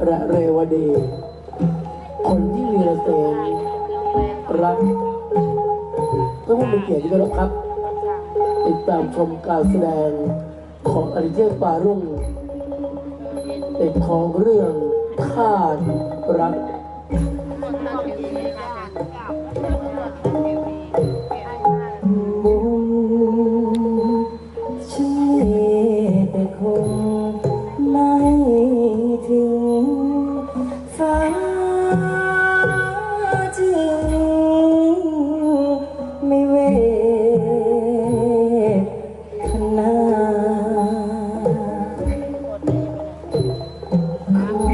และเรวดีคนที่วีรเสนรักก็ไม่เป็นเกียรติด้วยครับติดตามชมการแสดงของอริเจปารุ่งเป็นของเรื่องท่ารักแต่คงไม่ถึงฟ้าจึงไม่เวทนา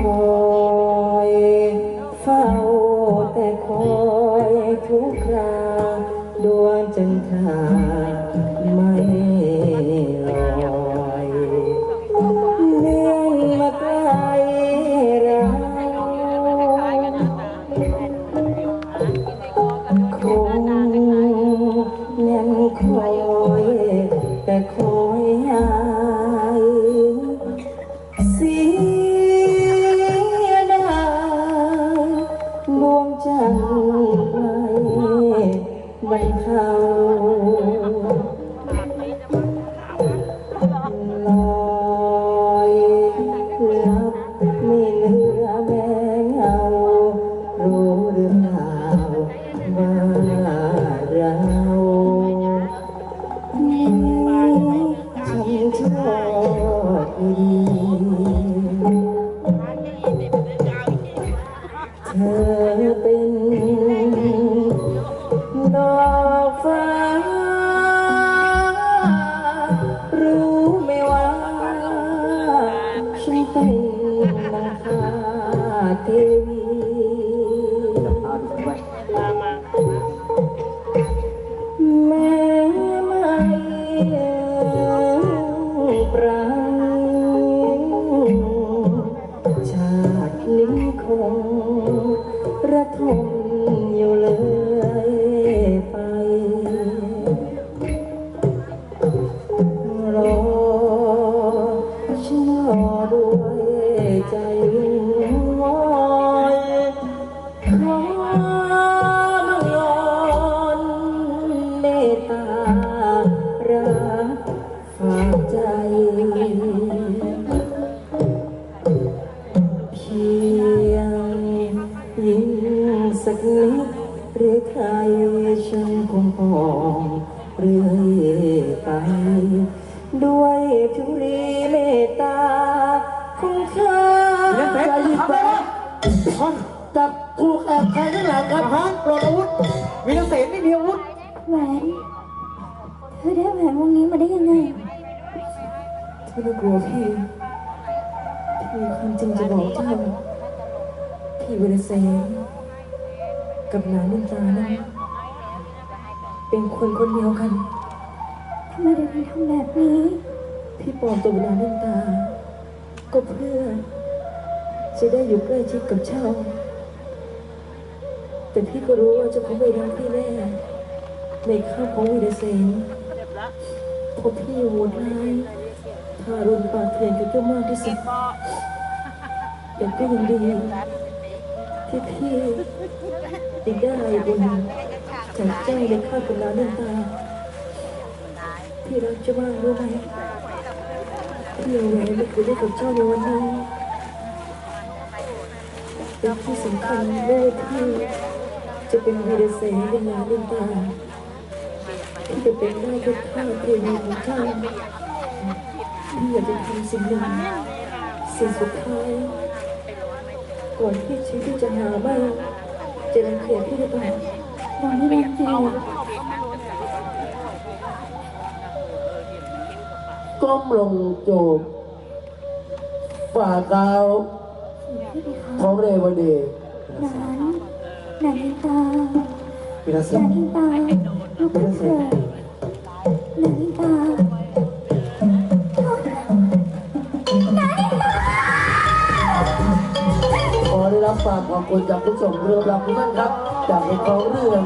คอยเฝ้าแต่คอยทุกคราดวงจันทราไม่ลอยเลื่อนมาไกลเราคงยังคอยแต่คอยหายเสียดายดวงจันทร์ไม่บรรเทาลอยลับไม่เหลือแม้เงารู้หรือเปล่าว่าเราฉันโชคดีเธอเป็นดอกฟ้ารู้ไหมว่าฉันเป็นนางฟ้าเทวีแม้ไม่ปราณีชาตินี้คงระทมอยู่เลยไปรอฉันรอด้วยใจวิงวอนขอบังวอนเมตตารักฝากใจเพียงยิ้มสักนิดหรือใครฉันคงพองเรื่อยไปด้วยทุลีเมตตาของเธอ ใจเย็นไปจับถูกแอบแทงข้างหลังครับฮะปลดอาวุธวีรเสนไม่มีอาวุธ แหวนเธอได้แหวนวงนี้มาได้ยังไง เธอไม่กลัวพี่ความจริงจะบอกเจ้าพี่วีรเสนกับนางนินจานั้นเป็นคนคนเดียวกัน ทำไมถึงทำแบบนี้ พี่ปลอมตัวเป็นนางนินจาก็เพื่อจะได้อยู่ใกล้ชิดกับเจ้าแต่พี่ก็รู้ว่าเจ้าคงไม่รักพี่แน่ในข้าวของวีรเสนเพราะพี่โหดร้ายทารุณปาดเถื่อนกับเจ้ามากที่สุดแต่ก็ยังดีที่พี่ได้บุญจากเจ้าในข้าวของนางนินจาพี่รักเจ้ามากรู้ไหมพี่เอาแหวนมาคืนให้กับเจ้าในวันนี้และที่สำคัญแม่พี่จะเป็นวีรเสนเป็นนางนินจาที่จะเป็นได้แค่ข้าเทวีของเจ้าพี่อยากจะทำสิ่งหนึ่งสิ่งสุดท้ายก่อนที่ชีวิตจะหาไม่จะรังเกียจพี่หรือเปล่า เราไม่รังเกียจ ก้มลงจูบฝ่าเท้าของเรวดี นางนินตา วีรเส นาน งนินตาลูกกระเถิดนางนินตา ขอได้รับความขอบคุณจากผู้ชมเรื่องราวทุกท่านครับจากในของเรื่อง